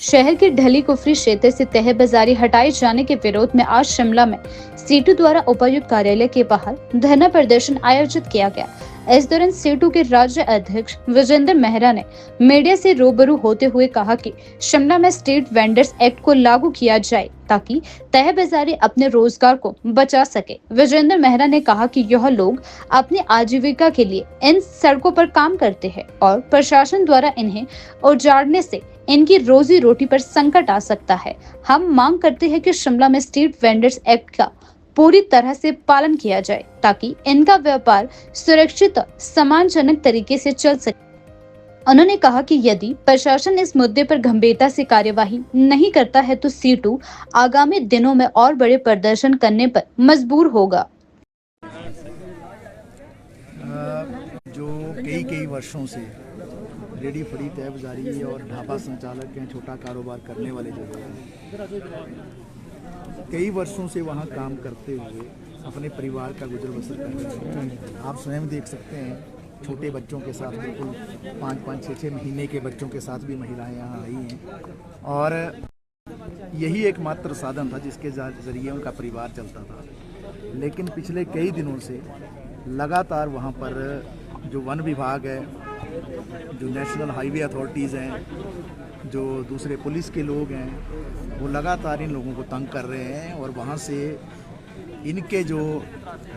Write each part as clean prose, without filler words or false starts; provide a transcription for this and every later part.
शहर के ढली कुफरी क्षेत्र से तह बाजारी हटाए जाने के विरोध में आज शिमला में सीटू द्वारा उपायुक्त कार्यालय के बाहर धरना प्रदर्शन आयोजित किया गया। इस दौरान सीटू के राज्य अध्यक्ष विजेंद्र मेहरा ने मीडिया से रूबरू होते हुए कहा कि शिमला में स्ट्रीट वेंडर्स एक्ट को लागू किया जाए ताकि तह बाजारी अपने रोजगार को बचा सके। विजेंद्र मेहरा ने कहा कि यह लोग अपनी आजीविका के लिए इन सड़कों पर काम करते हैं और प्रशासन द्वारा इन्हें उजाड़ने से इनकी रोजी रोटी पर संकट आ सकता है। हम मांग करते हैं कि शिमला में स्ट्रीट वेंडर्स एक्ट का पूरी तरह से पालन किया जाए ताकि इनका व्यापार सुरक्षित और सम्मानजनक तरीके से चल सके। उन्होंने कहा कि यदि प्रशासन इस मुद्दे पर गंभीरता से कार्यवाही नहीं करता है तो सीटू आगामी दिनों में और बड़े प्रदर्शन करने पर मजबूर होगा। जो कई वर्षों से रेडी फड़ी तय बाजारी और ढाबा संचालक हैं, छोटा कारोबार करने वाले जो लोग हैं, कई वर्षों से वहाँ काम करते हुए अपने परिवार का गुजर बसर कर रहे हैं। आप स्वयं देख सकते हैं, छोटे बच्चों के साथ, बिल्कुल 5-5, 6-6 महीने के बच्चों के साथ भी महिलाएं यहाँ आई हैं और यही एकमात्र साधन था जिसके ज़रिए उनका परिवार चलता था। लेकिन पिछले कई दिनों से लगातार वहाँ पर जो वन विभाग है, जो नेशनल हाईवे अथॉरिटीज़ हैं, जो दूसरे पुलिस के लोग हैं, वो लगातार इन लोगों को तंग कर रहे हैं और वहाँ से इनके जो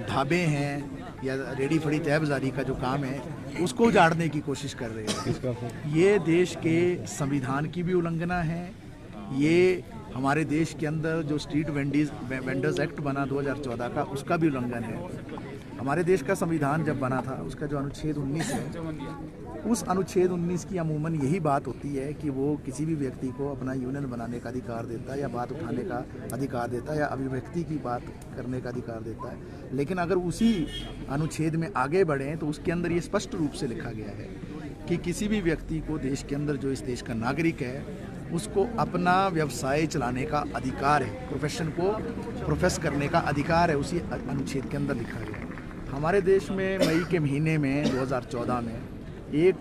ढाबे हैं या रेडी फड़ी तय बाजारी का जो काम है उसको उजाड़ने की कोशिश कर रहे हैं। ये देश के संविधान की भी उल्लंघना है। ये हमारे देश के अंदर जो स्ट्रीट वेंडर्स एक्ट बना 2014 का, उसका भी उल्लंघन है। हमारे देश का संविधान जब बना था, उसका जो अनुच्छेद 19 है, उस अनुच्छेद 19 की अमूमन यही बात होती है कि वो किसी भी व्यक्ति को अपना यूनियन बनाने का अधिकार देता है या बात उठाने का अधिकार देता है या अभिव्यक्ति की बात करने का अधिकार देता है। लेकिन अगर उसी अनुच्छेद में आगे बढ़ें तो उसके अंदर ये स्पष्ट रूप से लिखा गया है कि किसी भी व्यक्ति को देश के अंदर, जो इस देश का नागरिक है, उसको अपना व्यवसाय चलाने का अधिकार है, प्रोफेशन को प्रोफेस करने का अधिकार है, उसी अनुच्छेद के अंदर लिखा गया है। हमारे देश में मई के महीने में 2014 में एक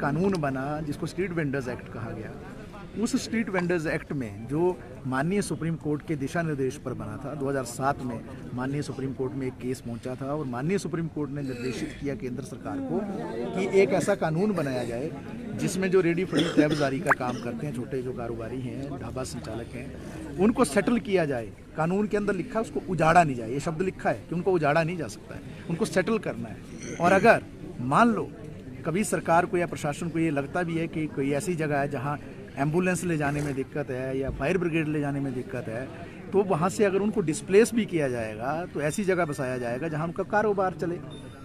कानून बना जिसको स्ट्रीट वेंडर्स एक्ट कहा गया। उस स्ट्रीट वेंडर्स एक्ट में जो माननीय सुप्रीम कोर्ट के दिशा निर्देश पर बना था, 2007 में माननीय सुप्रीम कोर्ट में एक केस पहुंचा था और माननीय सुप्रीम कोर्ट ने निर्देशित किया केंद्र सरकार को कि एक ऐसा कानून बनाया जाए जिसमें जो रेडी फड़ी तय बाजारी का काम करते हैं, छोटे जो कारोबारी हैं, ढाबा संचालक हैं, उनको सेटल किया जाए। कानून के अंदर लिखा है उसको उजाड़ा नहीं जाए, ये शब्द लिखा है कि उनको उजाड़ा नहीं जा सकता है, उनको सेटल करना है। और अगर मान लो कभी सरकार को या प्रशासन को ये लगता भी है कि कोई ऐसी जगह है जहाँ एम्बुलेंस ले जाने में दिक्कत है या फायर ब्रिगेड ले जाने में दिक्कत है, तो वहाँ से अगर उनको डिस्प्लेस भी किया जाएगा तो ऐसी जगह बसाया जाएगा जहाँ उनका कारोबार चले।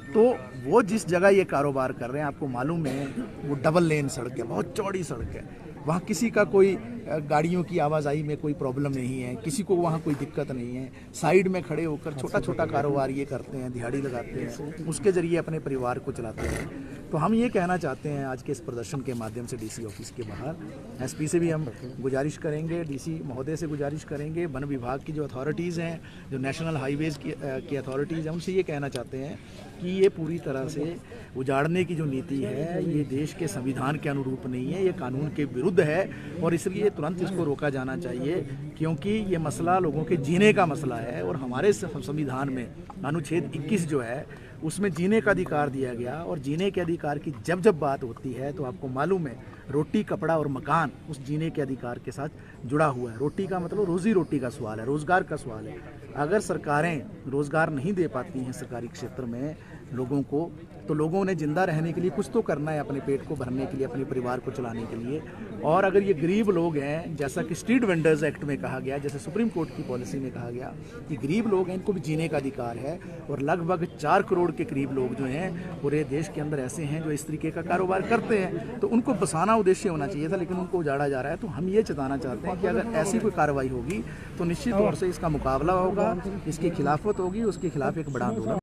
तो वो जिस जगह ये कारोबार कर रहे हैं, आपको मालूम है, वो डबल लेन सड़क है, बहुत चौड़ी सड़क है, वहाँ किसी का कोई गाड़ियों की आवाजाही में कोई प्रॉब्लम नहीं है, किसी को वहाँ कोई दिक्कत नहीं है। साइड में खड़े होकर छोटा छोटा कारोबार ये करते हैं, दिहाड़ी लगाते हैं, उसके ज़रिए अपने परिवार को चलाते हैं। तो हम ये कहना चाहते हैं आज के इस प्रदर्शन के माध्यम से डीसी ऑफिस के बाहर एसपी से भी हम गुजारिश करेंगे, डीसी महोदय से गुजारिश करेंगे, वन विभाग की जो अथॉरिटीज़ हैं, जो नेशनल हाईवेज़ की अथॉरिटीज़ हैं, उनसे ये कहना चाहते हैं कि ये पूरी तरह से उजाड़ने की जो नीति है ये देश के संविधान के अनुरूप नहीं है, ये कानून के विरुद्ध है और इसलिए तुरंत इसको रोका जाना चाहिए, क्योंकि ये मसला लोगों के जीने का मसला है। और हमारे संविधान में अनुच्छेद 21 जो है उसमें जीने का अधिकार दिया गया और जीने के अधिकार की जब जब बात होती है तो आपको मालूम है, रोटी, कपड़ा और मकान उस जीने के अधिकार के साथ जुड़ा हुआ है। रोटी का मतलब रोजी रोटी का सवाल है, रोज़गार का सवाल है। अगर सरकारें रोज़गार नहीं दे पाती हैं सरकारी क्षेत्र में लोगों को, तो लोगों ने ज़िंदा रहने के लिए कुछ तो करना है, अपने पेट को भरने के लिए, अपने परिवार को चलाने के लिए। और अगर ये गरीब लोग हैं, जैसा कि स्ट्रीट वेंडर्स एक्ट में कहा गया, जैसे सुप्रीम कोर्ट की पॉलिसी में कहा गया कि गरीब लोग हैं, इनको भी जीने का अधिकार है। और लगभग 4 करोड़ के करीब लोग जो हैं पूरे देश के अंदर ऐसे हैं जो इस तरीके का कारोबार करते हैं, तो उनको बसाना उद्देश्य होना चाहिए था, लेकिन उनको उजाड़ा जा रहा है। तो हम ये चेताना चाहते हैं कि अगर ऐसी कोई कार्रवाई होगी तो निश्चित तौर से इसका मुकाबला होगा, इसकी खिलाफत होगी, उसके खिलाफ एक बड़ा आंदोलन